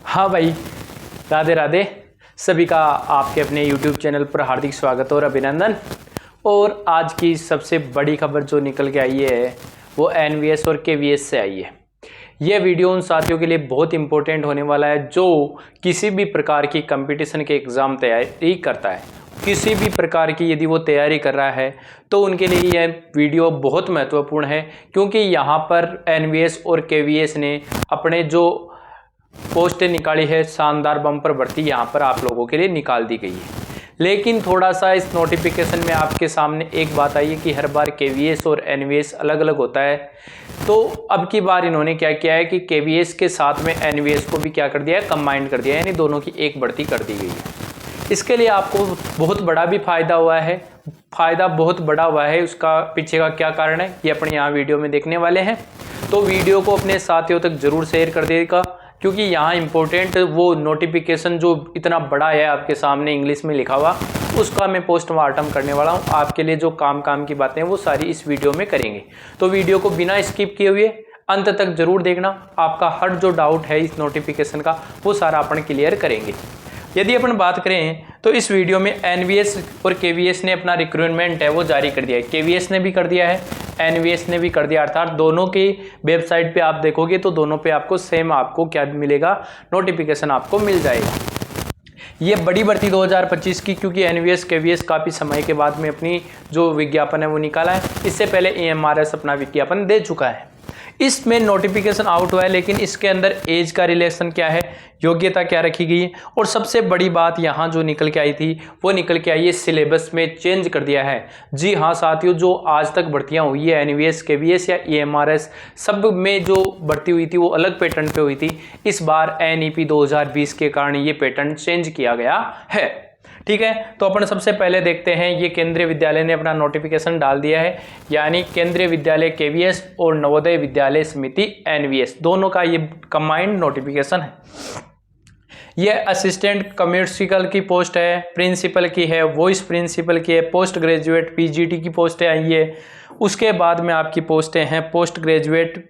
हाँ भाई, राधे राधे। सभी का आपके अपने YouTube चैनल पर हार्दिक स्वागत और अभिनंदन। और आज की सबसे बड़ी खबर जो निकल के आई है वो NVS और KVS से आई है। यह वीडियो उन साथियों के लिए बहुत इंपॉर्टेंट होने वाला है जो किसी भी प्रकार की कंपटीशन के एग्ज़ाम तैयारी करता है। किसी भी प्रकार की यदि वो तैयारी कर रहा है तो उनके लिए यह वीडियो बहुत महत्वपूर्ण है, क्योंकि यहाँ पर NVS और KVS ने अपने जो पोस्टें निकाली है, शानदार बम्पर भर्ती यहाँ पर आप लोगों के लिए निकाल दी गई है। लेकिन थोड़ा सा इस नोटिफिकेशन में आपके सामने एक बात आई है कि हर बार KVS और NVS अलग अलग होता है। तो अब की बार इन्होंने क्या किया है कि KVS के साथ में NVS को भी क्या कर दिया है, कंबाइन कर दिया है, यानी दोनों की एक भर्ती कर दी गई है। इसके लिए आपको बहुत बड़ा भी फायदा हुआ है, फायदा बहुत बड़ा हुआ है। उसका पीछे का क्या कारण है ये अपने यहाँ वीडियो में देखने वाले हैं। तो वीडियो को अपने साथियों तक जरूर शेयर कर देगा, क्योंकि यहाँ इंपॉर्टेंट वो नोटिफिकेशन जो इतना बड़ा है आपके सामने इंग्लिश में लिखा हुआ, उसका मैं पोस्टमार्टम करने वाला हूँ। आपके लिए जो काम की बातें हैं वो सारी इस वीडियो में करेंगे। तो वीडियो को बिना स्किप किए हुए अंत तक जरूर देखना। आपका हर जो डाउट है इस नोटिफिकेशन का वो सारा अपन क्लियर करेंगे। यदि अपन बात करें तो इस वीडियो में NVS और KVS ने अपना रिक्रूटमेंट है वो जारी कर दिया है। KVS ने भी कर दिया है, NVS ने भी कर दिया, अर्थात दोनों की वेबसाइट पे आप देखोगे तो दोनों पे आपको सेम आपको क्या मिलेगा, नोटिफिकेशन आपको मिल जाएगा। ये बड़ी भर्ती 2025 की, क्योंकि NVS KVS काफ़ी समय के बाद में अपनी जो विज्ञापन है वो निकाला है। इससे पहले EMRS अपना विज्ञापन दे चुका है। इसमें नोटिफिकेशन आउट हुआ है, लेकिन इसके अंदर एज का रिलेशन क्या है, योग्यता क्या रखी गई है, और सबसे बड़ी बात यहाँ जो निकल के आई थी वो निकल के आई है सिलेबस में चेंज कर दिया है। जी हाँ साथियों, जो आज तक भर्तियाँ हुई है NVS KVS या EMRS सब में जो भर्ती हुई थी वो अलग पैटर्न पे हुई थी। इस बार NEP 2020 के कारण ये पैटर्न चेंज किया गया है। ठीक है, तो अपन सबसे पहले देखते हैं, ये केंद्रीय विद्यालय ने अपना नोटिफिकेशन डाल दिया है, यानी केंद्रीय विद्यालय KVS और नवोदय विद्यालय समिति NVS दोनों का ये कंबाइंड नोटिफिकेशन है। ये असिस्टेंट कमर्शियल की पोस्ट है, प्रिंसिपल की है, वॉइस प्रिंसिपल की है, पोस्ट ग्रेजुएट PGT की पोस्टें आई है। उसके बाद में आपकी पोस्टें हैं पोस्ट ग्रेजुएट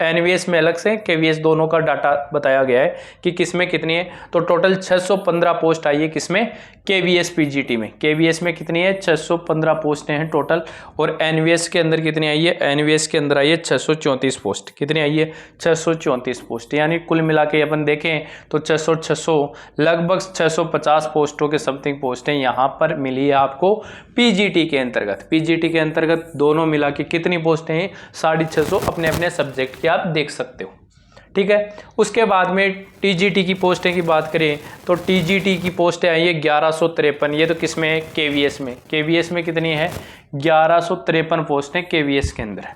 NVS में अलग से, KVS दोनों का डाटा बताया गया है कि किसमें कितनी है। तो टोटल 615 पोस्ट आई है किसमें, KVS PGT में। KVS में कितनी है, 615 पोस्टें हैं टोटल। और NVS के अंदर कितनी आई है, NVS के अंदर आई है 634 पोस्ट। कितनी आई है, 634 पोस्ट, यानी कुल मिला के अपन देखें तो 600 लगभग 650 पोस्टों के समथिंग पोस्टें यहाँ पर मिली है आपको PGT के अंतर्गत। PGT के अंतर्गत दोनों मिला के कितनी पोस्टें हैं, 650 अपने अपने सब्जेक्ट आप देख सकते हो। ठीक है, उसके बाद में TGT की पोस्टें की बात करें तो TGT की पोस्टें आई है 1153। ये तो किसमें है, KVS में। KVS में कितनी है, 1153 पोस्टें KVS के अंदर है।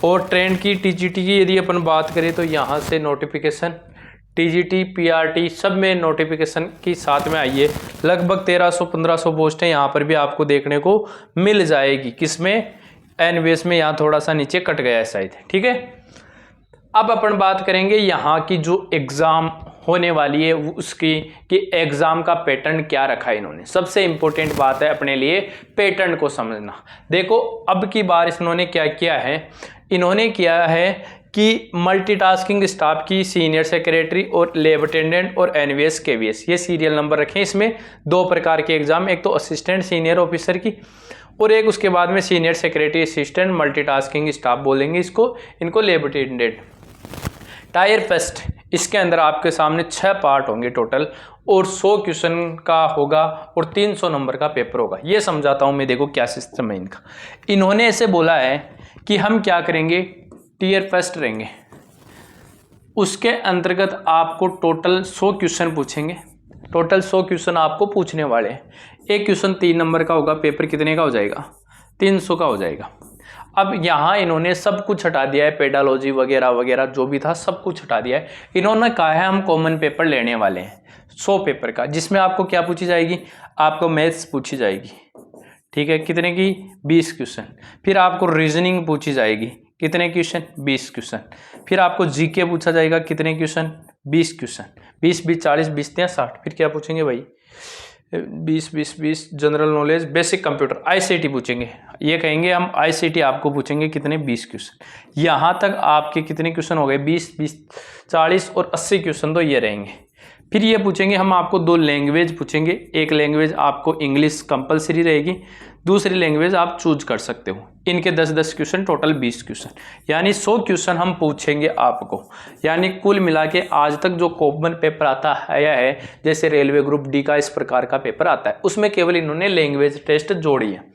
और ट्रेंड की TGT की यदि अपन बात करें तो यहाँ से नोटिफिकेशन TGT PRT सब में नोटिफिकेशन की साथ में आई है। लगभग 1300-1500 पोस्टें यहाँ पर भी आपको देखने को मिल जाएगी। किसमें, NVS में। यहाँ थोड़ा सा नीचे कट गया है शायद। ठीक है, अब अपन बात करेंगे यहाँ की जो एग्ज़ाम होने वाली है उसकी, कि एग्ज़ाम का पैटर्न क्या रखा है इन्होंने। सबसे इंपॉर्टेंट बात है अपने लिए पैटर्न को समझना। देखो अब की बार इन्होंने क्या किया है, इन्होंने किया है कि मल्टीटास्किंग स्टाफ की सीनियर सेक्रेटरी और लैब अटेंडेंट और NVS KVS ये सीरियल नंबर रखें। इसमें दो प्रकार के एग्ज़ाम, एक तो असिस्टेंट सीनियर ऑफिसर की और एक उसके बाद में senior secretary assistant multitasking staff बोलेंगे इसको, इनको लैब अटेंडेंट। टायर फेस्ट इसके अंदर आपके सामने 6 पार्ट होंगे टोटल, और 100 क्वेश्चन का होगा और 300 नंबर का पेपर होगा। ये समझाता हूँ मैं, देखो क्या सिस्टम है इनका। इन्होंने ऐसे बोला है कि हम क्या करेंगे, टीयर फेस्ट रहेंगे, उसके अंतर्गत आपको टोटल 100 क्वेश्चन पूछेंगे। टोटल 100 क्वेश्चन आपको पूछने वाले हैं। एक क्वेश्चन 3 नंबर का होगा, पेपर कितने का हो जाएगा, 300 का हो जाएगा। अब यहाँ इन्होंने सब कुछ हटा दिया है, पेडालॉजी वगैरह वगैरह जो भी था सब कुछ हटा दिया है। इन्होंने कहा है हम कॉमन पेपर लेने वाले हैं 100 पेपर का, जिसमें आपको क्या पूछी जाएगी, आपको मैथ्स पूछी जाएगी। ठीक है, कितने की, 20 क्वेश्चन। फिर आपको रीजनिंग पूछी जाएगी, कितने क्वेश्चन, 20 क्वेश्चन। फिर आपको GK पूछा जाएगा, कितने क्वेश्चन, 20 क्वेश्चन। 20 20 40 20 60। फिर क्या पूछेंगे भाई, 20 general knowledge basic computer ICT पूछेंगे। ये कहेंगे हम आईसीटी आपको पूछेंगे कितने 20 क्वेश्चन। यहाँ तक आपके कितने क्वेश्चन हो गए 20 40 और 80 क्वेश्चन तो ये रहेंगे। फिर ये पूछेंगे हम आपको 2 लैंग्वेज पूछेंगे। एक लैंग्वेज आपको इंग्लिश कंपलसरी रहेगी, दूसरी लैंग्वेज आप चूज कर सकते हो। इनके 10-10 क्वेश्चन, टोटल 20 क्वेश्चन, यानी 100 क्वेश्चन हम पूछेंगे आपको। यानी कुल मिला के आज तक जो कॉमन पेपर आता है जैसे रेलवे ग्रुप डी का इस प्रकार का पेपर आता है, उसमें केवल इन्होंने लैंग्वेज टेस्ट जोड़ी है।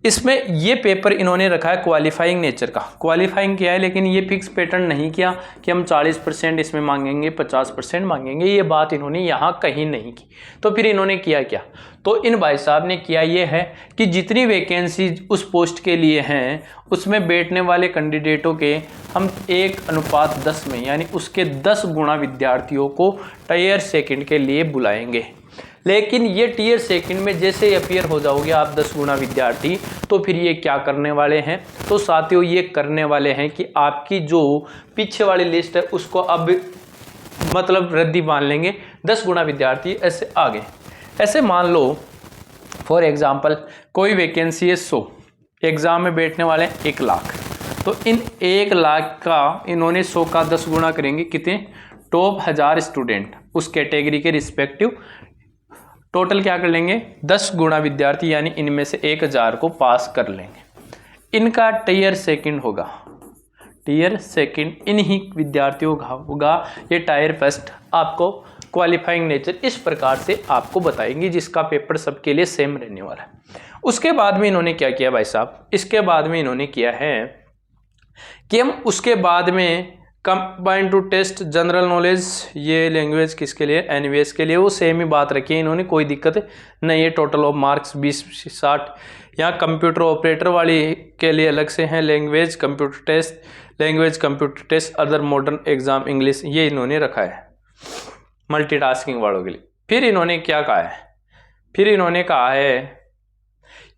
इसमें ये पेपर इन्होंने रखा है क्वालिफाइंग नेचर का। क्वालिफाइंग किया है, लेकिन ये फिक्स पैटर्न नहीं किया कि हम 40% इसमें मांगेंगे, 50% मांगेंगे। ये बात इन्होंने यहाँ कहीं नहीं की। तो फिर इन्होंने किया क्या? तो इन भाई साहब ने किया ये है कि जितनी वैकेंसी उस पोस्ट के लिए हैं उसमें बैठने वाले कैंडिडेटों के हम 1:10 में, यानी उसके 10 गुना विद्यार्थियों को टियर सेकंड के लिए बुलाएंगे। लेकिन ये टियर सेकंड में जैसे ही अपीयर हो जाओगे आप 10 गुना विद्यार्थी, तो फिर ये क्या करने वाले हैं? तो साथियों ये करने वाले हैं कि आपकी जो पीछे वाली लिस्ट है उसको अब मतलब रद्दी मान लेंगे। 10 गुना विद्यार्थी ऐसे आगे, ऐसे मान लो फॉर एग्जाम्पल कोई वैकेंसी है 100, एग्जाम में बैठने वाले हैं 1 लाख। तो इन 1 लाख का इन्होंने 100 का 10 गुना करेंगे, कितने? टॉप 1000 स्टूडेंट उस कैटेगरी के रिस्पेक्टिव टोटल क्या कर लेंगे? 10 गुना विद्यार्थी, यानी इनमें से 1000 को पास कर लेंगे। इनका टियर सेकंड होगा, टियर सेकंड इन्हीं विद्यार्थियों का होगा। ये टायर फर्स्ट आपको क्वालिफाइंग नेचर इस प्रकार से आपको बताएंगे, जिसका पेपर सबके लिए सेम रहने वाला है। उसके बाद में इन्होंने क्या किया भाई साहब? इसके बाद में इन्होंने किया है कि हम उसके बाद में combined to test general knowledge, ये लैंग्वेज किसके लिए? एनवीएस के लिए। वो सेम ही बात रखी है इन्होंने, कोई दिक्कत नहीं है। Total of marks 20-60। यहाँ कंप्यूटर ऑपरेटर वाली के लिए अलग से हैं language computer test, language computer test, other modern exam English, ये इन्होंने रखा है मल्टीटास्किंग वालों के लिए। फिर इन्होंने क्या कहा है? फिर इन्होंने कहा है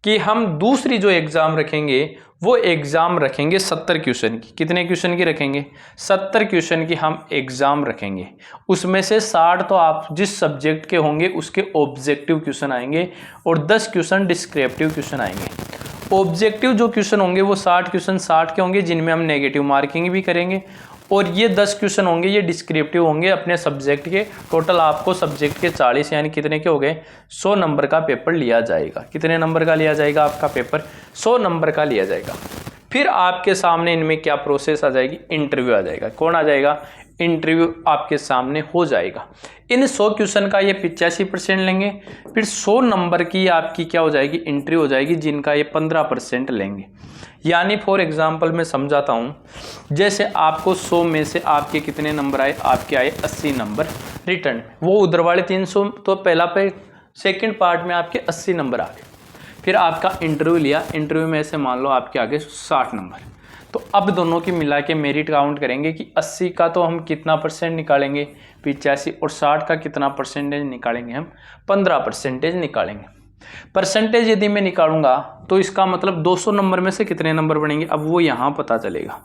कि हम दूसरी जो एग्जाम रखेंगे वो एग्जाम रखेंगे 70 क्वेश्चन की। कितने क्वेश्चन की रखेंगे? 70 क्वेश्चन की हम एग्जाम रखेंगे। उसमें से 60 तो आप जिस सब्जेक्ट के होंगे उसके ऑब्जेक्टिव क्वेश्चन आएंगे और 10 क्वेश्चन डिस्क्रिप्टिव क्वेश्चन आएंगे। ऑब्जेक्टिव जो क्वेश्चन होंगे वो 60 क्वेश्चन 60 के होंगे, जिनमें हम नेगेटिव मार्किंग भी करेंगे, और ये 10 क्वेश्चन होंगे ये डिस्क्रिप्टिव होंगे अपने सब्जेक्ट के। टोटल आपको सब्जेक्ट के 40 यानी कितने के हो गए? 100 नंबर का पेपर लिया जाएगा। कितने नंबर का लिया जाएगा? आपका पेपर 100 नंबर का लिया जाएगा। फिर आपके सामने इनमें क्या प्रोसेस आ जाएगी? इंटरव्यू आ जाएगा। कौन आ जाएगा? इंटरव्यू आपके सामने हो जाएगा। इन 100 क्वेश्चन का ये 85% लेंगे। फिर 100 नंबर की आपकी क्या हो जाएगी? इंटरव्यू हो जाएगी, जिनका ये 15% लेंगे। यानी फॉर एग्जाम्पल मैं समझाता हूँ, जैसे आपको 100 में से आपके कितने नंबर आए? आपके आए 80 नंबर रिटर्न। वो उधर वाले 300 तो पहला पे सेकंड पार्ट में आपके 80 नंबर आ गए। फिर आपका इंटरव्यू लिया, इंटरव्यू में से मान लो आपके आगे 60 नंबर। तो अब दोनों की मिला के मेरिट काउंट करेंगे कि 80 का तो हम कितना परसेंट निकालेंगे? 85। और 60 का कितना परसेंटेज निकालेंगे? हम 15% निकालेंगे। परसेंटेज यदि मैं निकालूंगा तो इसका मतलब 200 नंबर में से कितने नंबर बनेंगे? अब वो यहाँ पता चलेगा।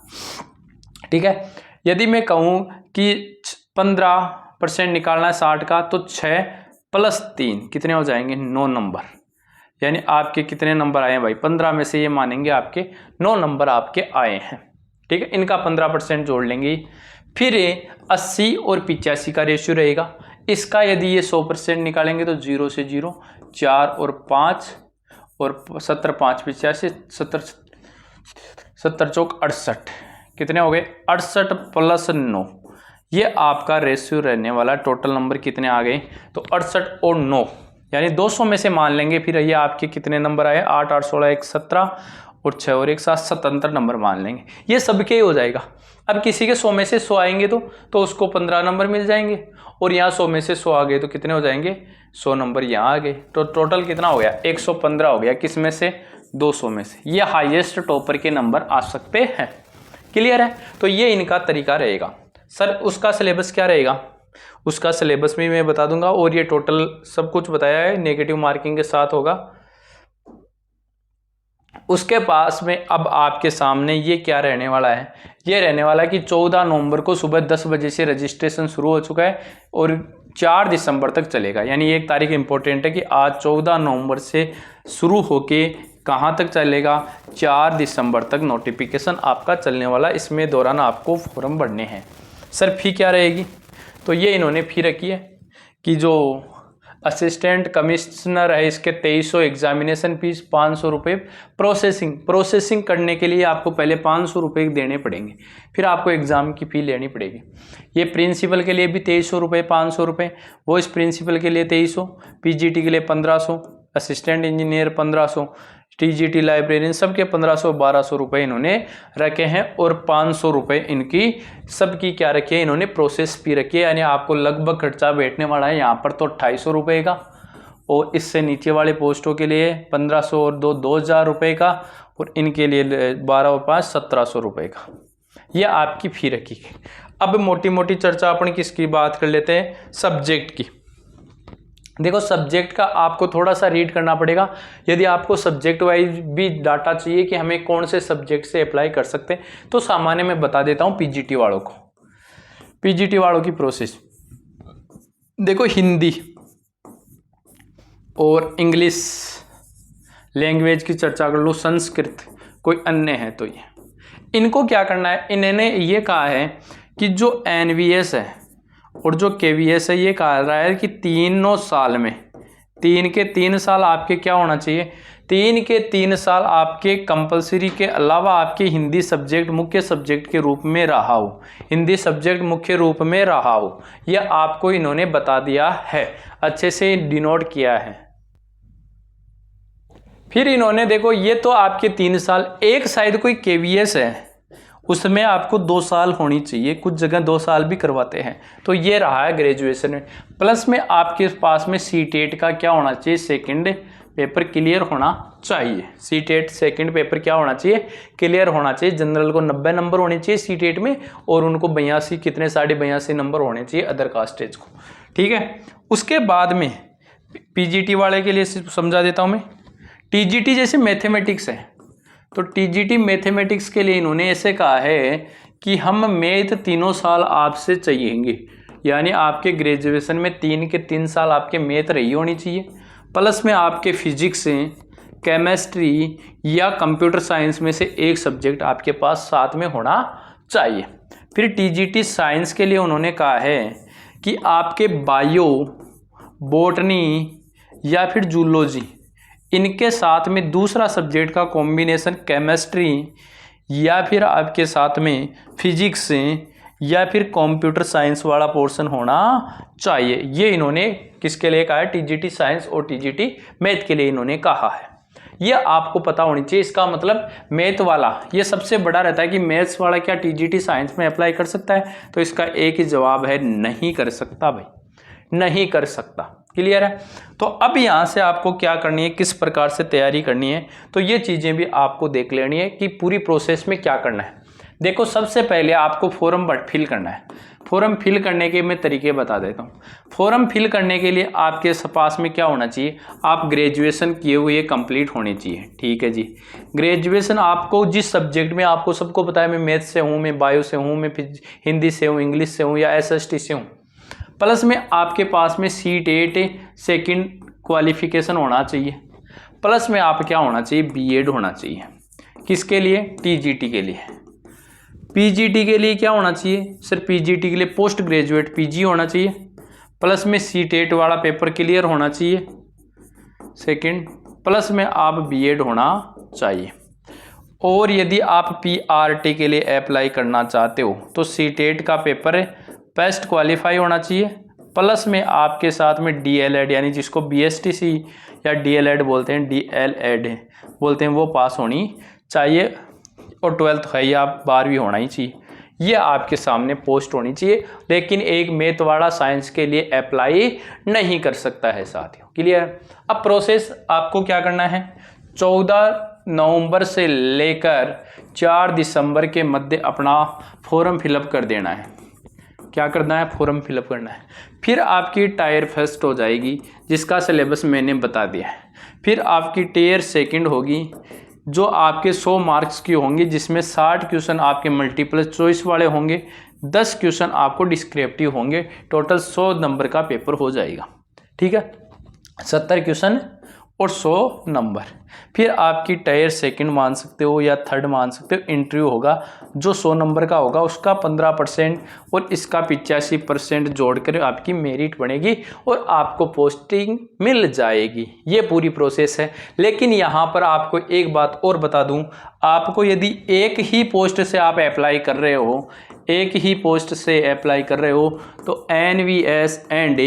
ठीक है, यदि मैं कहूँ कि 15% निकालना है 60 का, तो 6 + 3 कितने हो जाएंगे? 9 नंबर। यानी आपके कितने नंबर आए हैं भाई? 15 में से ये मानेंगे आपके 9 नंबर आपके आए हैं। ठीक है, इनका 15% जोड़ लेंगे। फिर 80 और 85 का रेशियो रहेगा। इसका यदि ये 100% निकालेंगे तो 0 से 0, 4 और 5 और 70 5 85, 70 चौक 68, कितने हो गए? 68 + 9, ये आपका रेशियो रहने वाला। टोटल नंबर कितने आ गए? तो 68 और 9, यानी 200 में से मान लेंगे। फिर ये आपके कितने नंबर आए? 8 8 16 1 17 और 6 और 1 7 77 नंबर मान लेंगे। ये सबके ही हो जाएगा। अब किसी के 100 में से 100 आएंगे तो उसको 15 नंबर मिल जाएंगे, और यहाँ 100 में से 100 आ गए तो कितने हो जाएंगे? 100 नंबर यहाँ आ गए। तो टोटल कितना हो गया? 115 हो गया। किस में से? 200 में से। ये हाईएस्ट टॉपर के नंबर आ सकते हैं। क्लियर है? तो ये इनका तरीका रहेगा। सर उसका सिलेबस क्या रहेगा? उसका सिलेबस भी मैं बता दूंगा, और ये टोटल सब कुछ बताया है, नेगेटिव मार्किंग के साथ होगा। उसके पास में अब आपके सामने ये क्या रहने वाला है? ये रहने वाला है कि 14 नवंबर को सुबह 10 बजे से रजिस्ट्रेशन शुरू हो चुका है, और 4 दिसंबर तक चलेगा। यानी एक तारीख इंपॉर्टेंट है कि आज 14 नवंबर से शुरू होके कहाँ तक चलेगा, 4 दिसंबर तक नोटिफिकेशन आपका चलने वाला। इसमें दौरान आपको फॉर्म भरने हैं। सर फी क्या रहेगी, तो ये इन्होंने फी रखी है कि जो असिस्टेंट कमिश्नर है इसके 2300 एग्जामिनेशन फीस, 500 रुपये प्रोसेसिंग करने के लिए आपको पहले 500 रुपये देने पड़ेंगे, फिर आपको एग्ज़ाम की फ़ी लेनी पड़ेगी। ये प्रिंसिपल के लिए भी 2300 रुपये, 500 रुपये, वो इस प्रिंसिपल के लिए 2300, पीजीटी के लिए 1500, असिस्टेंट इंजीनियर 1500, टीजीटी लाइब्रेरियन सबके 1500-1200 रुपये इन्होंने रखे हैं। और 500 रुपये इनकी सबकी क्या रखी है, इन्होंने प्रोसेस फी रखी है। यानी आपको लगभग खर्चा बैठने वाला है यहाँ पर तो 250 रुपये का, और इससे नीचे वाले पोस्टों के लिए 1500 और 2000 रुपये का, और इनके लिए 12 और 5 1700 रुपये का, ये आपकी फ़ी रखी है। अब मोटी मोटी चर्चा अपन किसकी बात कर लेते हैं, सब्जेक्ट की। देखो सब्जेक्ट का आपको थोड़ा सा रीड करना पड़ेगा। यदि आपको सब्जेक्ट वाइज भी डाटा चाहिए कि हमें कौन से सब्जेक्ट से अप्लाई कर सकते हैं, तो सामान्य मैं बता देता हूँ पीजीटी वालों को। पीजीटी वालों की प्रोसेस देखो, हिंदी और इंग्लिश लैंग्वेज की चर्चा कर लो, संस्कृत कोई अन्य है तो ये इनको क्या करना है, इन्होंने ये कहा है कि जो एनवीएस है और जो केवीएस है, ये कहा रहा है कि 3 साल में 3 के 3 साल आपके क्या होना चाहिए, 3 के 3 साल आपके कंपलसरी के अलावा आपके हिंदी सब्जेक्ट मुख्य सब्जेक्ट के रूप में रहा हो, हिंदी सब्जेक्ट मुख्य रूप में रहा हो। यह आपको इन्होंने बता दिया है, अच्छे से डिनोट किया है। फिर इन्होंने देखो, ये तो आपके 3 साल, एक शायद कोई केवीएस है उसमें आपको 2 साल होनी चाहिए, कुछ जगह 2 साल भी करवाते हैं। तो ये रहा है ग्रेजुएशन में। प्लस में आपके पास में सीटेट का क्या होना चाहिए, सेकंड पेपर क्लियर होना चाहिए। सीटेट सेकंड पेपर क्या होना चाहिए, क्लियर होना चाहिए। जनरल को 90 नंबर होने चाहिए सीटेट में, और उनको 82 कितने 82.5 नंबर होने चाहिए अदर कास्टेज को, ठीक है। उसके बाद में पीजीटी वाले के लिए समझा देता हूँ मैं। टीजीटी जैसे मैथमेटिक्स है, तो टीजीटी मैथमेटिक्स के लिए इन्होंने ऐसे कहा है कि हम मैथ 3 साल आपसे चाहिएंगे। यानी आपके ग्रेजुएशन में 3 के 3 साल आपके मैथ रही होनी चाहिए, प्लस में आपके फिजिक्स, केमिस्ट्री या कंप्यूटर साइंस में से एक सब्जेक्ट आपके पास साथ में होना चाहिए। फिर टीजीटी साइंस के लिए उन्होंने कहा है कि आपके बायो, बॉटनी या फिर जूलॉजी, इनके साथ में दूसरा सब्जेक्ट का कॉम्बिनेशन केमिस्ट्री या फिर आपके साथ में फिजिक्स या फिर कंप्यूटर साइंस वाला पोर्शन होना चाहिए। ये इन्होंने किसके लिए कहा है, टीजीटी साइंस और टीजीटी मैथ के लिए इन्होंने कहा है। ये आपको पता होनी चाहिए। इसका मतलब मैथ वाला ये सबसे बड़ा रहता है कि मैथ्स वाला क्या टीजीटी साइंस में अप्लाई कर सकता है, तो इसका एक ही जवाब है, नहीं कर सकता भाई, नहीं कर सकता। क्लियर है। तो अब यहाँ से आपको क्या करनी है, किस प्रकार से तैयारी करनी है, तो ये चीज़ें भी आपको देख लेनी है कि पूरी प्रोसेस में क्या करना है। देखो सबसे पहले आपको फॉर्म फिल करना है। फॉर्म फिल करने के मैं तरीके बता देता हूँ। फॉर्म फिल करने के लिए आपके पास में क्या होना चाहिए, आप ग्रेजुएशन किए हुए कंप्लीट होने चाहिए, ठीक है जी। ग्रेजुएशन आपको जिस सब्जेक्ट में, आपको सबको पता है मैं मैथ से हूँ, मैं बायो से हूँ, मैं हिंदी से हूँ, इंग्लिश से हूँ या एसएसटी से हूँ, प्लस में आपके पास में सीटेट सेकंड क्वालिफिकेशन होना चाहिए, प्लस में आप क्या होना चाहिए, बीएड होना चाहिए। किसके लिए, टीजीटी के लिए। पीजीटी के लिए क्या होना चाहिए सर, पीजीटी के लिए पोस्ट ग्रेजुएट पीजी होना चाहिए, प्लस में सीटेट वाला पेपर क्लियर होना चाहिए सेकंड, प्लस में आप बीएड होना चाहिए। और यदि आप पीआरटी के लिए अप्लाई करना चाहते हो तो सीटेट का पेपर बेस्ट क्वालिफाई होना चाहिए, प्लस में आपके साथ में डीएलएड यानी जिसको बीएसटीसी या डीएलएड बोलते हैं, डीएलएड बोलते हैं, वो पास होनी चाहिए। और 12th है या 12वीं होना ही चाहिए। ये आपके सामने पोस्ट होनी चाहिए, लेकिन एक मैथ वाला साइंस के लिए अप्लाई नहीं कर सकता है साथियों। क्लियर। अब प्रोसेस आपको क्या करना है, 14 नवंबर से लेकर 4 दिसंबर के मध्य अपना फॉर्म फिलअप कर देना है। क्या करना है, फॉर्म फिलअप करना है। फिर आपकी टायर फर्स्ट हो जाएगी जिसका सिलेबस मैंने बता दिया है। फिर आपकी टायर सेकंड होगी जो आपके 100 मार्क्स की होंगी, जिसमें 60 क्वेश्चन आपके मल्टीपल चॉइस वाले होंगे, 10 क्वेश्चन आपको डिस्क्रिप्टिव होंगे। टोटल 100 नंबर का पेपर हो जाएगा। ठीक है, 70 क्वेश्चन और 100 नंबर। फिर आपकी टायर सेकंड मान सकते हो या थर्ड मान सकते हो। इंटरव्यू होगा जो 100 नंबर का होगा, उसका 15% और इसका 85% जोड़कर आपकी मेरिट बनेगी और आपको पोस्टिंग मिल जाएगी। ये पूरी प्रोसेस है। लेकिन यहाँ पर आपको एक बात और बता दूँ, आपको यदि एक ही पोस्ट से आप अप्लाई कर रहे हो, एक ही पोस्ट से अप्लाई कर रहे हो, तो NVS एंड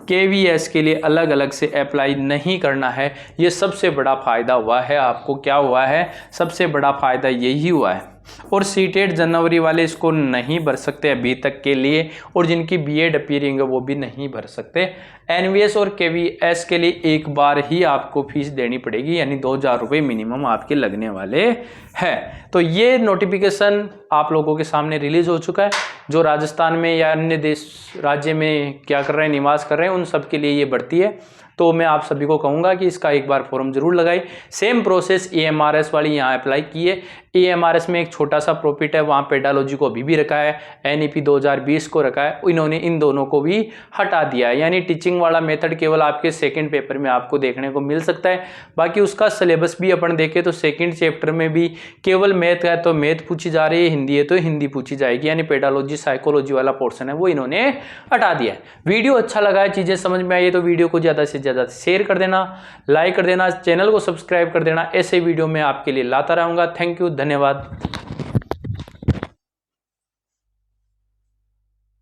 KVS के लिए अलग अलग से अप्लाई नहीं करना है। ये सबसे बड़ा फ़ायदा हुआ है आपको। क्या हुआ है? सबसे बड़ा फ़ायदा यही हुआ है। और सीटेट जनवरी वाले इसको नहीं भर सकते अभी तक के लिए, और जिनकी BEd अपीयरिंग है वो भी नहीं भर सकते। NVS और KVS के लिए एक बार ही आपको फीस देनी पड़ेगी, यानी 2000 रुपये मिनिमम आपके लगने वाले हैं। तो ये नोटिफिकेशन आप लोगों के सामने रिलीज हो चुका है। जो राजस्थान में या अन्य राज्य में क्या कर रहे हैं, निवास कर रहे हैं, उन सब के लिए ये बढ़ती है। तो मैं आप सभी को कहूँगा कि इसका एक बार फॉर्म जरूर लगाए। सेम प्रोसेस EMRS वाली यहाँ अप्लाई की है। EMRS में एक छोटा सा प्रॉफिट है, वहाँ पेडालॉजी को अभी भी रखा है, NEP 2020 को रखा है। इन्होंने इन दोनों को भी हटा दिया है, यानी टीचिंग वाला मेथड केवल आपके सेकंड पेपर में आपको देखने को मिल सकता है। बाकी उसका सिलेबस भी अपन देखें तो सेकंड चैप्टर में भी केवल मैथ है तो मैथ पूछी जा रही है, हिंदी है तो हिंदी पूछी जाएगी, यानी पेडालॉजी साइकोलॉजी वाला पोर्शन है वो इन्होंने हटा दिया है। वीडियो अच्छा लगा है, चीज़ें समझ में आई है तो वीडियो को ज़्यादा से ज़्यादा शेयर कर देना, लाइक कर देना, चैनल को सब्सक्राइब कर देना। ऐसे वीडियो मैं आपके लिए लाता रहूँगा। थैंक यू, धन्यवाद।